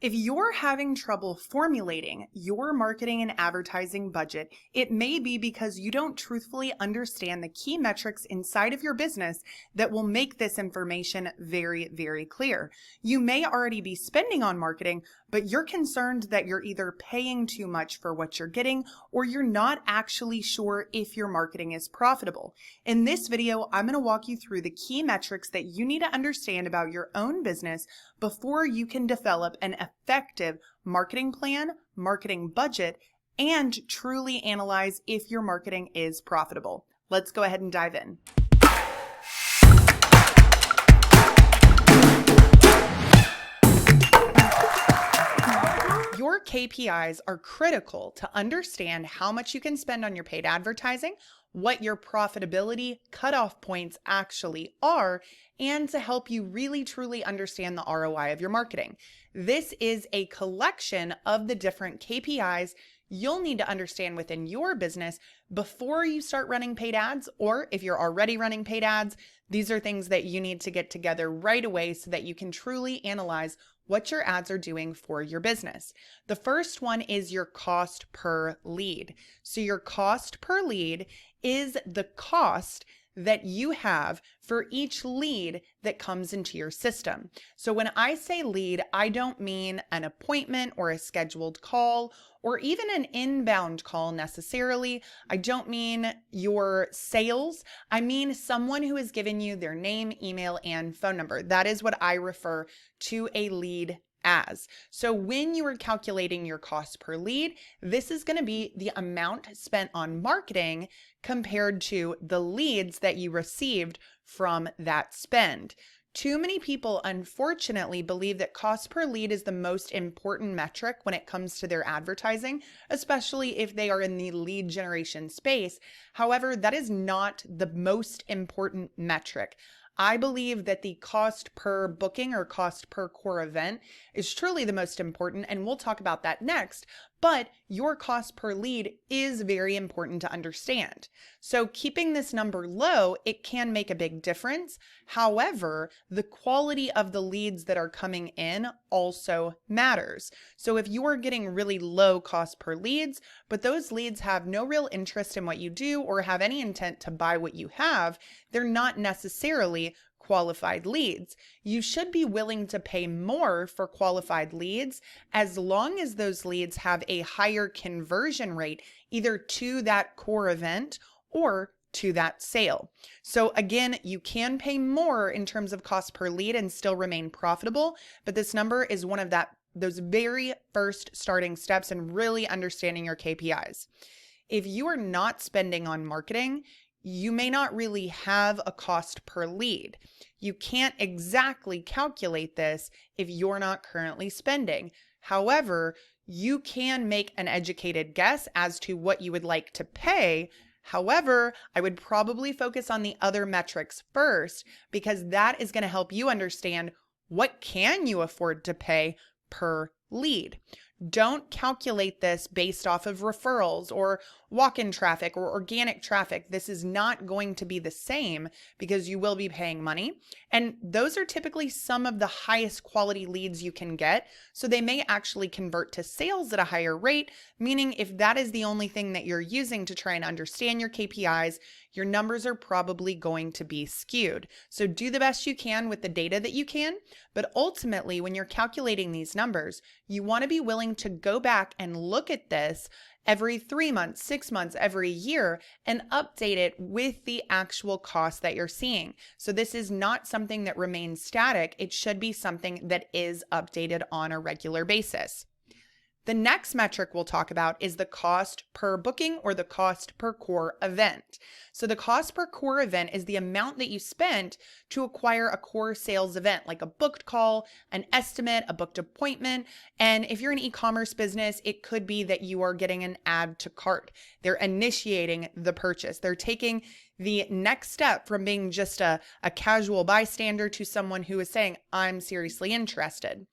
If you're having trouble formulating your marketing and advertising budget, it may be because you don't truthfully understand the key metrics inside of your business that will make this information very, very clear. You may already be spending on marketing, but you're concerned that you're either paying too much for what you're getting or you're not actually sure if your marketing is profitable. In this video, I'm going to walk you through the key metrics that you need to understand about your own business before you can develop an effective marketing plan, marketing budget, and truly analyze if your marketing is profitable. Let's go ahead and dive in. Your KPIs are critical to understand how much you can spend on your paid advertising, what your profitability cutoff points actually are, and to help you really truly understand the ROI of your marketing. This is a collection of the different KPIs you'll need to understand within your business before you start running paid ads, or if you're already running paid ads, these are things that you need to get together right away so that you can truly analyze what your ads are doing for your business. The first one is your cost per lead. So your cost per lead is the cost that you have for each lead that comes into your system. So when I say lead, I don't mean an appointment or a scheduled call or even an inbound call necessarily. I don't mean your sales. I mean someone who has given you their name, email, and phone number. That is what I refer to a lead as. So when you are calculating your cost per lead, this is going to be the amount spent on marketing compared to the leads that you received from that spend. Too many people, unfortunately, believe that cost per lead is the most important metric when it comes to their advertising, especially if they are in the lead generation space. However, that is not the most important metric. I believe that the cost per booking or cost per core event is truly the most important, and we'll talk about that next, but your cost per lead is very important to understand. So keeping this number low, it can make a big difference. However, the quality of the leads that are coming in also matters. So if you are getting really low cost per leads, but those leads have no real interest in what you do or have any intent to buy what you have, they're not necessarily qualified leads. You should be willing to pay more for qualified leads as long as those leads have a higher conversion rate, either to that core event or to that sale. So again, you can pay more in terms of cost per lead and still remain profitable, but this number is one of those very first starting steps in really understanding your KPIs. If you are not spending on marketing, you may not really have a cost per lead. You can't exactly calculate this if you're not currently spending. However, you can make an educated guess as to what you would like to pay. However, I would probably focus on the other metrics first because that is going to help you understand what can you afford to pay per lead. Don't calculate this based off of referrals or walk-in traffic or organic traffic. This is not going to be the same because you will be paying money. And those are typically some of the highest quality leads you can get. So they may actually convert to sales at a higher rate, meaning if that is the only thing that you're using to try and understand your KPIs, your numbers are probably going to be skewed. So do the best you can with the data that you can, but ultimately when you're calculating these numbers, you want to be willing to go back and look at this every 3 months, 6 months, every year, and update it with the actual cost that you're seeing. So this is not something that remains static. It should be something that is updated on a regular basis. The next metric we'll talk about is the cost per booking or the cost per core event. So the cost per core event is the amount that you spent to acquire a core sales event, like a booked call, an estimate, a booked appointment. And if you're an e-commerce business, it could be that you are getting an add to cart. They're initiating the purchase. They're taking the next step from being just a casual bystander to someone who is saying, I'm seriously interested.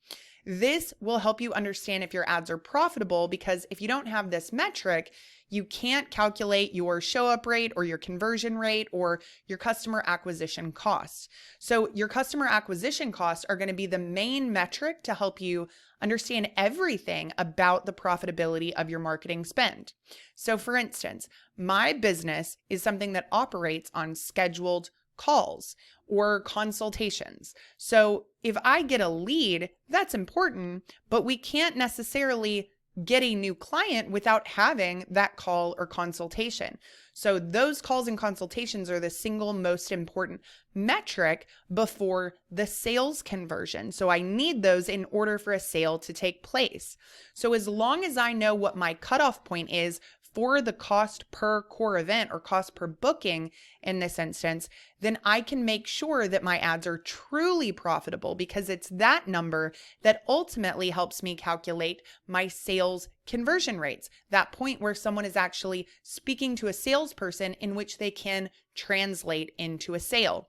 This will help you understand if your ads are profitable, because if you don't have this metric, you can't calculate your show up rate or your conversion rate or your customer acquisition costs. So your customer acquisition costs are going to be the main metric to help you understand everything about the profitability of your marketing spend. So for instance, my business is something that operates on scheduled calls or consultations. So if I get a lead, that's important, but we can't necessarily get a new client without having that call or consultation. So those calls and consultations are the single most important metric before the sales conversion. So I need those in order for a sale to take place. So as long as I know what my cutoff point is for the cost per core event or cost per booking in this instance, then I can make sure that my ads are truly profitable, because it's that number that ultimately helps me calculate my sales conversion rates, that point where someone is actually speaking to a salesperson in which they can translate into a sale.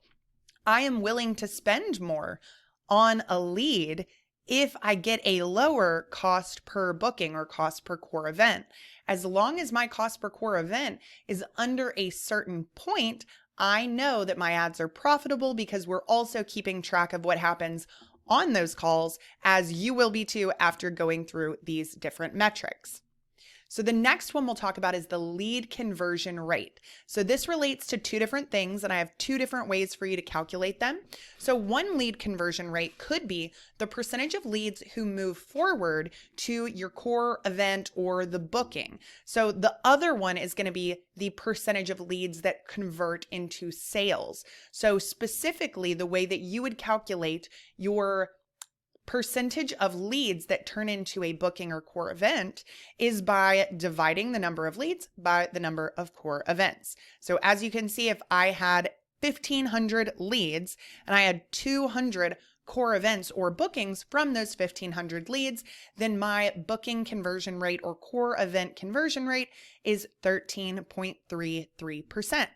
I am willing to spend more on a lead if I get a lower cost per booking or cost per core event. As long as my cost per core event is under a certain point, I know that my ads are profitable, because we're also keeping track of what happens on those calls, as you will be too after going through these different metrics. So the next one we'll talk about is the lead conversion rate. So this relates to two different things, and I have two different ways for you to calculate them. So one lead conversion rate could be the percentage of leads who move forward to your core event or the booking. So the other one is going to be the percentage of leads that convert into sales. So specifically, the way that you would calculate your percentage of leads that turn into a booking or core event is by dividing the number of leads by the number of core events. So as you can see, if I had 1,500 leads and I had 200 core events or bookings from those 1,500 leads, then my booking conversion rate or core event conversion rate is 13.33%.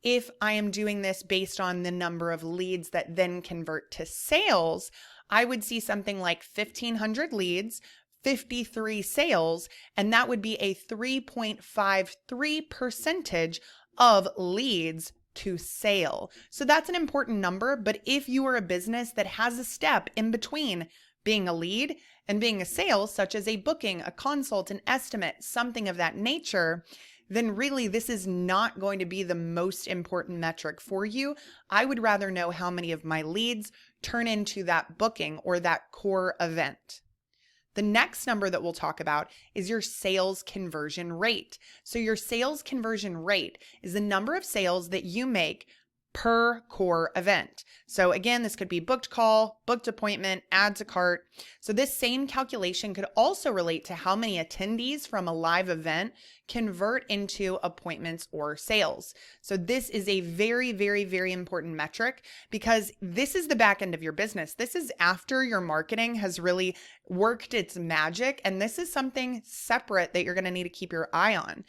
If I am doing this based on the number of leads that then convert to sales, I would see something like 1,500 leads, 53 sales, and that would be a 3.53% of leads to sale. So that's an important number, but if you are a business that has a step in between being a lead and being a sale, such as a booking, a consult, an estimate, something of that nature, then really this is not going to be the most important metric for you. I would rather know how many of my leads turn into that booking or that core event. The next number that we'll talk about is your sales conversion rate. So your sales conversion rate is the number of sales that you make per core event. So again, this could be booked call, booked appointment, add to cart. So this same calculation could also relate to how many attendees from a live event convert into appointments or sales. So this is a very, very, very important metric, because this is the back end of your business. This is after your marketing has really worked its magic, and this is something separate that you're going to need to keep your eye on.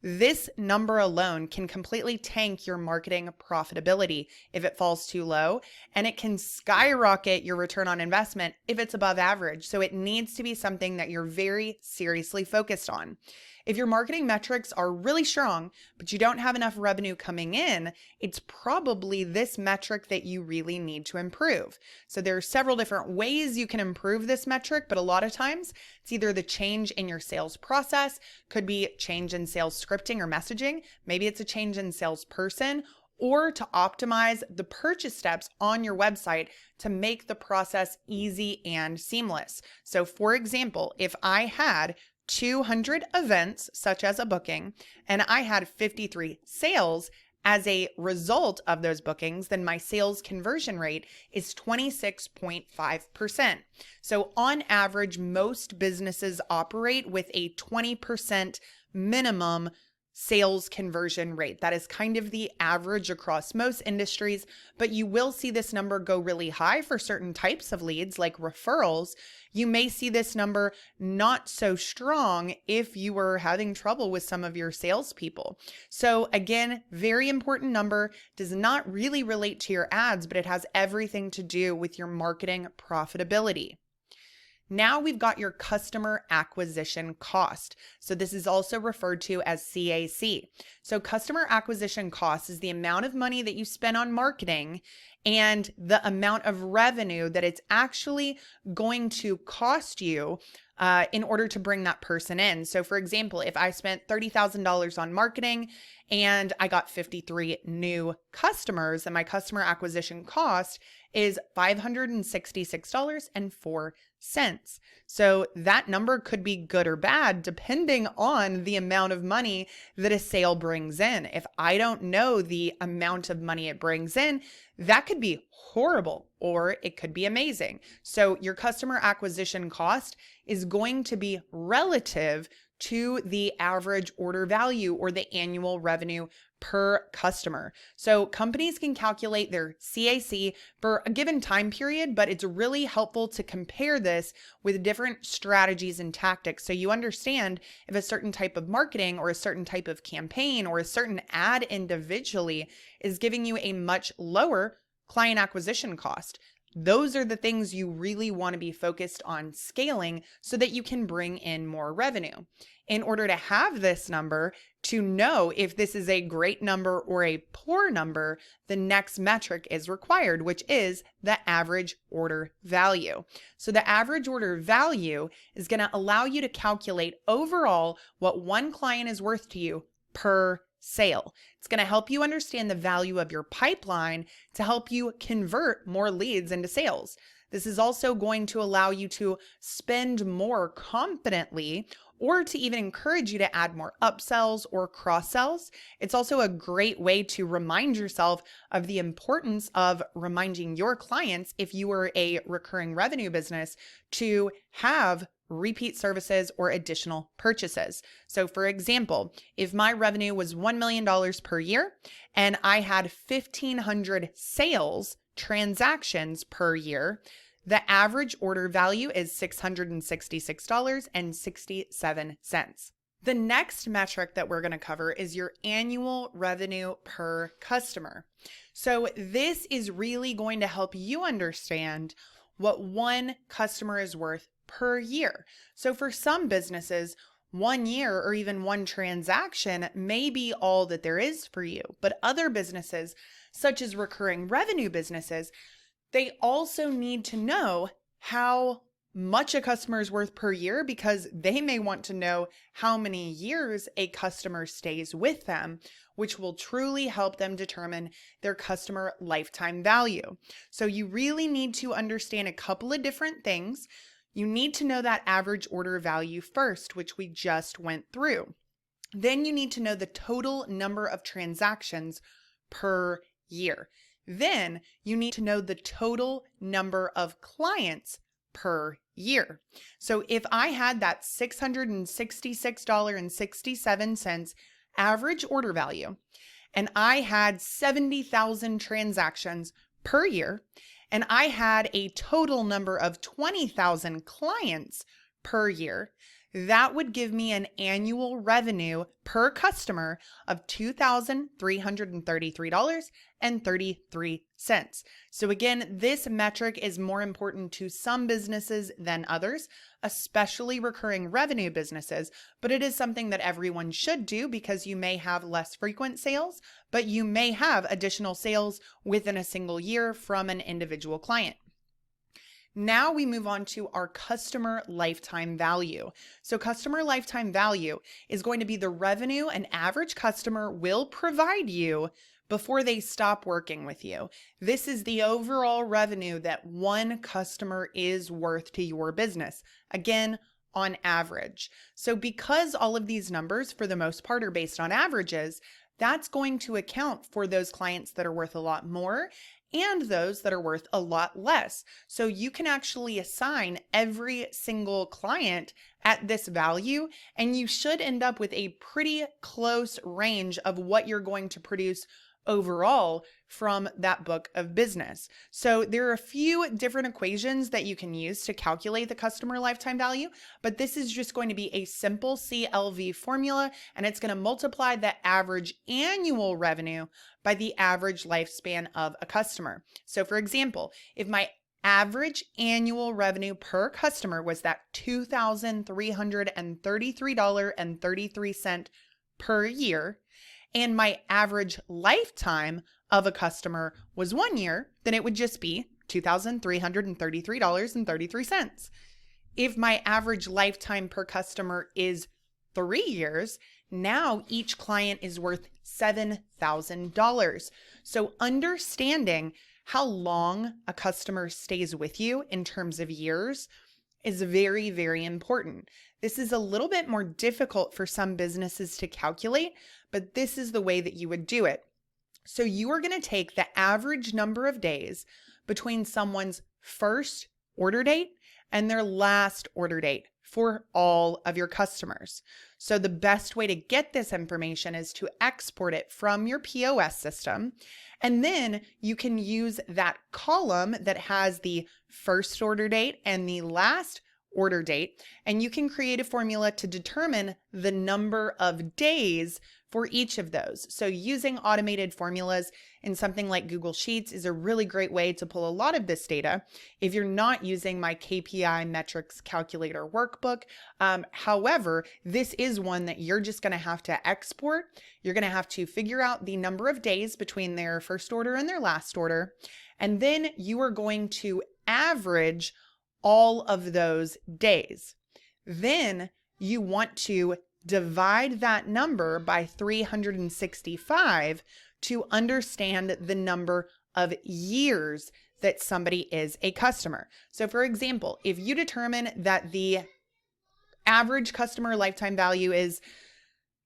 This number alone can completely tank your marketing profitability if it falls too low, and it can skyrocket your return on investment if it's above average. So it needs to be something that you're very seriously focused on. If your marketing metrics are really strong, but you don't have enough revenue coming in, it's probably this metric that you really need to improve. So there are several different ways you can improve this metric, but a lot of times it's either the change in your sales process, could be change in sales scripting or messaging, maybe it's a change in salesperson, or to optimize the purchase steps on your website to make the process easy and seamless. So for example, if I had 200 events, such as a booking, and I had 53 sales as a result of those bookings, then my sales conversion rate is 26.5%. So on average, most businesses operate with a 20% minimum sales conversion rate. That is kind of the average across most industries, but you will see this number go really high for certain types of leads like referrals. You may see this number not so strong if you were having trouble with some of your salespeople. So again, very important number, does not really relate to your ads, but it has everything to do with your marketing profitability. Now we've got your customer acquisition cost. So this is also referred to as CAC. So customer acquisition cost is the amount of money that you spend on marketing and the amount of revenue that it's actually going to cost you in order to bring that person in. So for example, if I spent $30,000 on marketing and I got 53 new customers, then my customer acquisition cost is $566.04. So that number could be good or bad depending on the amount of money that a sale brings in. If I don't know the amount of money it brings in, that could be horrible or it could be amazing. So your customer acquisition cost is going to be relative to the average order value or the annual revenue per customer. So companies can calculate their CAC for a given time period, but it's really helpful to compare this with different strategies and tactics so you understand if a certain type of marketing or a certain type of campaign or a certain ad individually is giving you a much lower client acquisition cost. Those are the things you really want to be focused on scaling so that you can bring in more revenue. In order to have this number, to know if this is a great number or a poor number, the next metric is required, which is the average order value. So the average order value is going to allow you to calculate overall what one client is worth to you per sale. It's going to help you understand the value of your pipeline to help you convert more leads into sales. This is also going to allow you to spend more confidently or to even encourage you to add more upsells or cross sells. It's also a great way to remind yourself of the importance of reminding your clients, if you are a recurring revenue business, to have repeat services or additional purchases. So for example, if my revenue was $1 million per year and I had 1,500 sales transactions per year, the average order value is $666.67. The next metric that we're going to cover is your annual revenue per customer. So this is really going to help you understand what one customer is worth per year. So for some businesses, 1 year or even one transaction may be all that there is for you. But other businesses, such as recurring revenue businesses, they also need to know how much a customer is worth per year because they may want to know how many years a customer stays with them, which will truly help them determine their customer lifetime value. So you really need to understand a couple of different things. You need to know that average order value first, which we just went through. Then you need to know the total number of transactions per year. Then you need to know the total number of clients per year. So if I had that $666.67 average order value, and I had 70,000 transactions per year, and I had a total number of 20,000 clients per year, that would give me an annual revenue per customer of $2,333.33. So again, this metric is more important to some businesses than others, especially recurring revenue businesses, but it is something that everyone should do because you may have less frequent sales, but you may have additional sales within a single year from an individual client. Now we move on to our customer lifetime value. So customer lifetime value is going to be the revenue an average customer will provide you before they stop working with you. This is the overall revenue that one customer is worth to your business. Again, on average. So because all of these numbers for the most part are based on averages, that's going to account for those clients that are worth a lot more and those that are worth a lot less. So you can actually assign every single client at this value, and you should end up with a pretty close range of what you're going to produce overall from that book of business. So there are a few different equations that you can use to calculate the customer lifetime value, but this is just going to be a simple CLV formula, and it's going to multiply the average annual revenue by the average lifespan of a customer. So for example, if my average annual revenue per customer was that $2,333.33 per year, and my average lifetime of a customer was 1 year, then it would just be $2,333.33. If my average lifetime per customer is 3 years, now each client is worth $7,000. So understanding how long a customer stays with you in terms of years is very, very important. This is a little bit more difficult for some businesses to calculate, but this is the way that you would do it. So you are going to take the average number of days between someone's first order date and their last order date for all of your customers. So the best way to get this information is to export it from your POS system. And then you can use that column that has the first order date and the last order date, and you can create a formula to determine the number of days for each of those. So using automated formulas in something like Google Sheets is a really great way to pull a lot of this data if you're not using my KPI metrics calculator workbook. However, this is one that you're just going to have to export. You're going to have to figure out the number of days between their first order and their last order, and then you are going to average all of those days. Then you want to divide that number by 365 to understand the number of years that somebody is a customer. So for example, if you determine that the average customer lifetime value is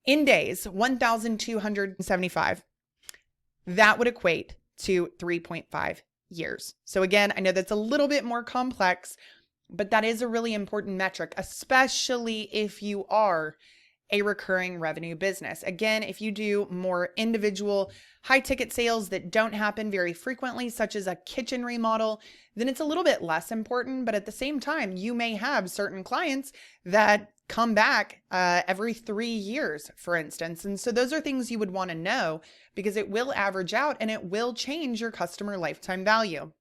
in days 1,275, that would equate to 3.5 years. So again, I know that's a little bit more complex, but that is a really important metric, especially if you are a recurring revenue business. Again, if you do more individual high ticket sales that don't happen very frequently, such as a kitchen remodel, then it's a little bit less important. But at the same time, you may have certain clients that come back every 3 years, for instance. And so those are things you would want to know because it will average out and it will change your customer lifetime value.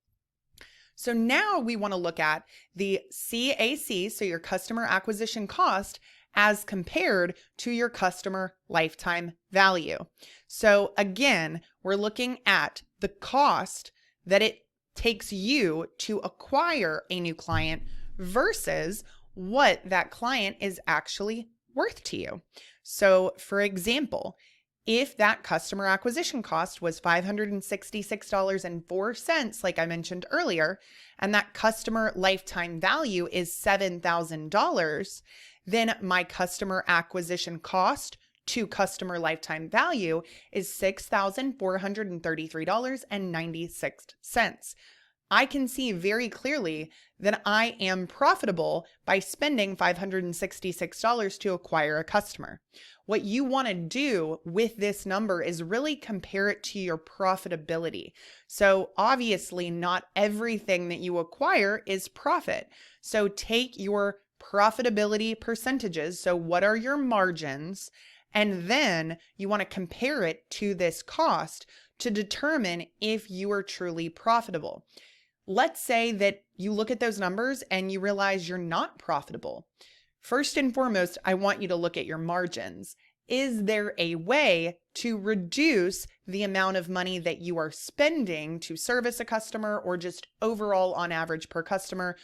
So now we want to look at the CAC, so your customer acquisition cost, as compared to your customer lifetime value. So again, we're looking at the cost that it takes you to acquire a new client versus what that client is actually worth to you. So for example, if that customer acquisition cost was $566.04, like I mentioned earlier, and that customer lifetime value is $7,000, then my customer acquisition cost to customer lifetime value is $6,433.96. I can see very clearly that I am profitable by spending $566 to acquire a customer. What you want to do with this number is really compare it to your profitability. So obviously not everything that you acquire is profit. So take your profitability percentages. So what are your margins? And then you want to compare it to this cost to determine if you are truly profitable. Let's say that you look at those numbers and you realize you're not profitable. First and foremost, I want you to look at your margins. Is there a way to reduce the amount of money that you are spending to service a customer or just overall on average per customer?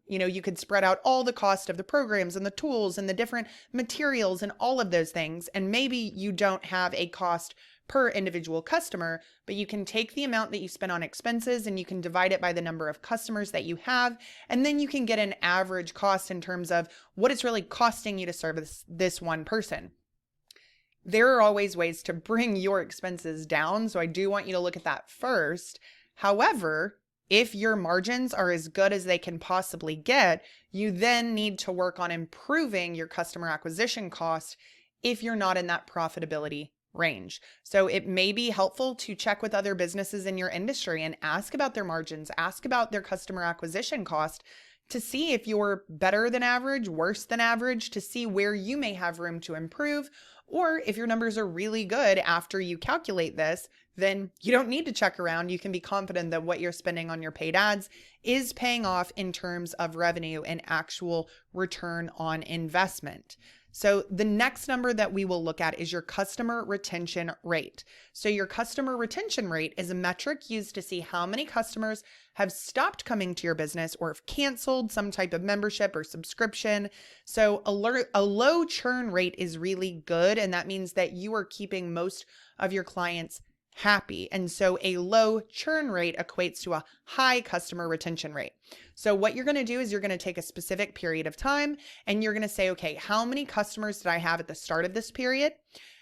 You could spread out all the cost of the programs and the tools and the different materials and all of those things. And maybe you don't have a cost per individual customer, but you can take the amount that you spend on expenses and you can divide it by the number of customers that you have. And then you can get an average cost in terms of what it's really costing you to service this one person. There are always ways to bring your expenses down. So I do want you to look at that first. However, if your margins are as good as they can possibly get, you then need to work on improving your customer acquisition cost if you're not in that profitability range. So it may be helpful to check with other businesses in your industry and ask about their margins, ask about their customer acquisition cost to see if you're better than average, worse than average, to see where you may have room to improve. Or if your numbers are really good after you calculate this, then you don't need to check around. You can be confident that what you're spending on your paid ads is paying off in terms of revenue and actual return on investment. So the next number that we will look at is your customer retention rate. So your customer retention rate is a metric used to see how many customers have stopped coming to your business or have canceled some type of membership or subscription. So a low churn rate is really good, and that means that you are keeping most of your clients happy. And so a low churn rate equates to a high customer retention rate. So what you're going to do is you're going to take a specific period of time and you're going to say, okay, how many customers did I have at the start of this period?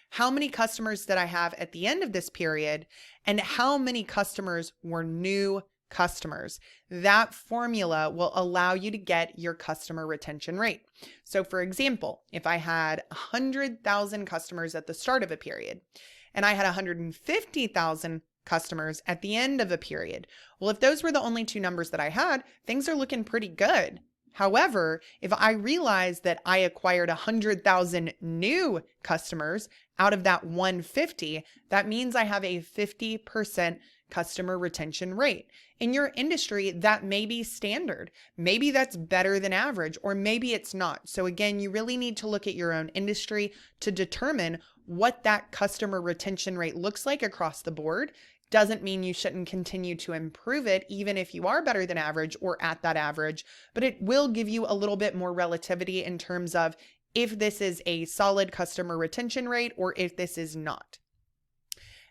How many customers did I have at the end of this period? And how many customers were new customers? That formula will allow you to get your customer retention rate. So for example, if I had 100,000 customers at the start of a period, and I had 150,000 customers at the end of a period. Well, if those were the only two numbers that I had, things are looking pretty good. However, if I realize that I acquired 100,000 new customers out of that 150, that means I have a 50% customer retention rate. In your industry, that may be standard. Maybe that's better than average, or maybe it's not. So again, you really need to look at your own industry to determine what that customer retention rate looks like across the board. Doesn't mean you shouldn't continue to improve it, even if you are better than average or at that average, but it will give you a little bit more relativity in terms of if this is a solid customer retention rate or if this is not.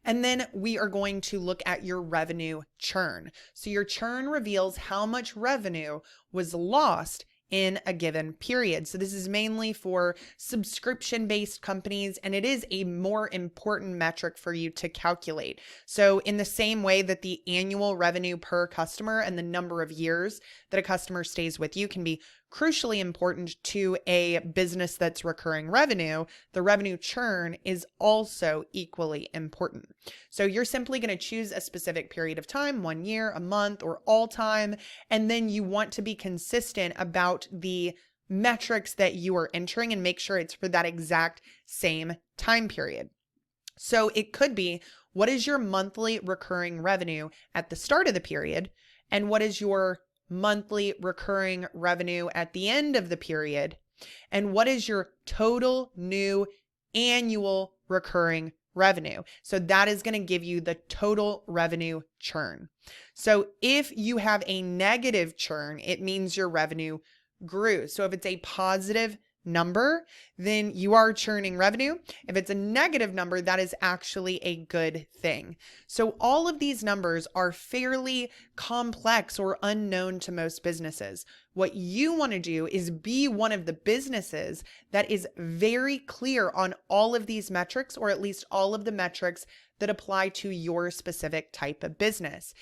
And then we are going to look at your revenue churn. So your churn reveals how much revenue was lost in a given period. So this is mainly for subscription-based companies, and it is a more important metric for you to calculate. So in the same way that the annual revenue per customer and the number of years that a customer stays with you can be crucially important to a business that's recurring revenue, the revenue churn is also equally important. So you're simply going to choose a specific period of time, 1 year, a month, or all time, and then you want to be consistent about the metrics that you are entering and make sure it's for that exact same time period. So it could be, what is your monthly recurring revenue at the start of the period, and what is your monthly recurring revenue at the end of the period, and what is your total new annual recurring revenue. So that is going to give you the total revenue churn. So if you have a negative churn, it means your revenue grew. So if it's a positive number, then you are churning revenue. If it's a negative number, that is actually a good thing. So all of these numbers are fairly complex or unknown to most businesses. What you want to do is be one of the businesses that is very clear on all of these metrics, or at least all of the metrics that apply to your specific type of business.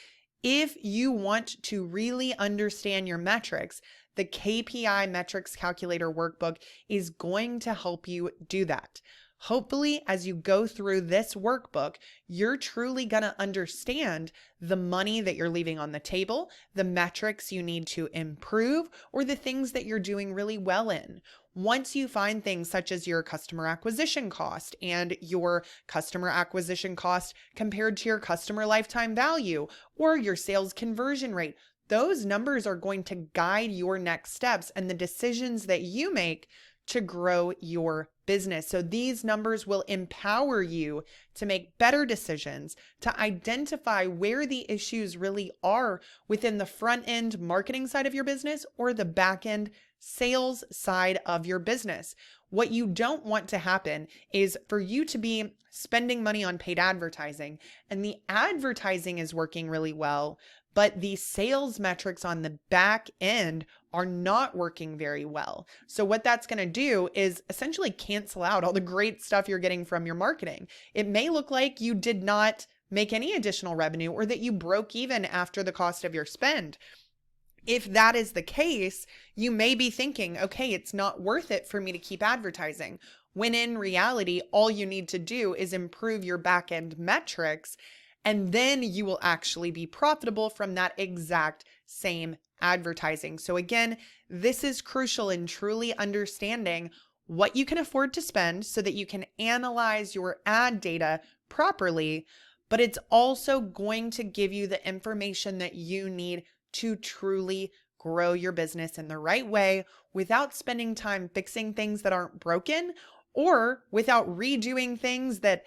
If you want to really understand your metrics, the KPI Metrics Calculator Workbook is going to help you do that. Hopefully, as you go through this workbook, you're truly going to understand the money that you're leaving on the table, the metrics you need to improve, or the things that you're doing really well in. Once you find things such as your customer acquisition cost and your customer acquisition cost compared to your customer lifetime value or your sales conversion rate, those numbers are going to guide your next steps and the decisions that you make to grow your business. So these numbers will empower you to make better decisions, to identify where the issues really are within the front end marketing side of your business or the back end sales side of your business. What you don't want to happen is for you to be spending money on paid advertising and the advertising is working really well, but the sales metrics on the back end are not working very well. So what that's going to do is essentially cancel out all the great stuff you're getting from your marketing. It may look like you did not make any additional revenue or that you broke even after the cost of your spend. If that is the case, you may be thinking, okay, it's not worth it for me to keep advertising. When in reality, all you need to do is improve your back end metrics, and then you will actually be profitable from that exact same advertising. So again, this is crucial in truly understanding what you can afford to spend so that you can analyze your ad data properly, but it's also going to give you the information that you need to truly grow your business in the right way without spending time fixing things that aren't broken or without redoing things that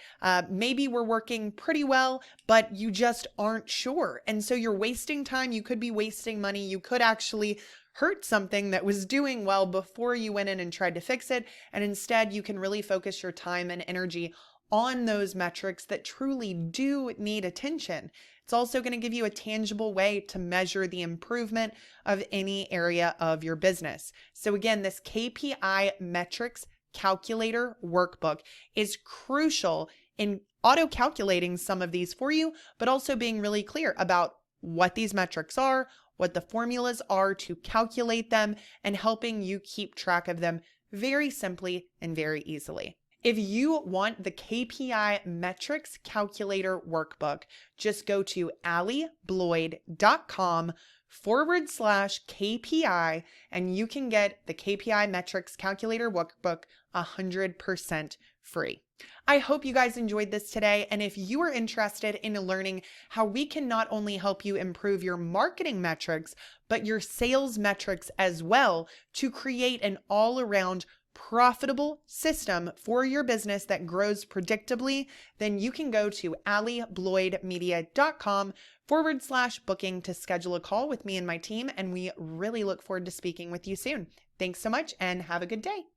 maybe were working pretty well, but you just aren't sure. And so you're wasting time. You could be wasting money. You could actually hurt something that was doing well before you went in and tried to fix it. And instead, you can really focus your time and energy on those metrics that truly do need attention. It's also going to give you a tangible way to measure the improvement of any area of your business. So again, this KPI metrics calculator workbook is crucial in auto-calculating some of these for you, but also being really clear about what these metrics are, what the formulas are to calculate them, and helping you keep track of them very simply and very easily. If you want the KPI Metrics Calculator Workbook, just go to allibloyd.com/KPI and you can get the KPI Metrics Calculator Workbook 100% free. I hope you guys enjoyed this today. And if you are interested in learning how we can not only help you improve your marketing metrics, but your sales metrics as well to create an all-around profitable system for your business that grows predictably, then you can go to allibloydmedia.com/booking to schedule a call with me and my team. And we really look forward to speaking with you soon. Thanks so much and have a good day.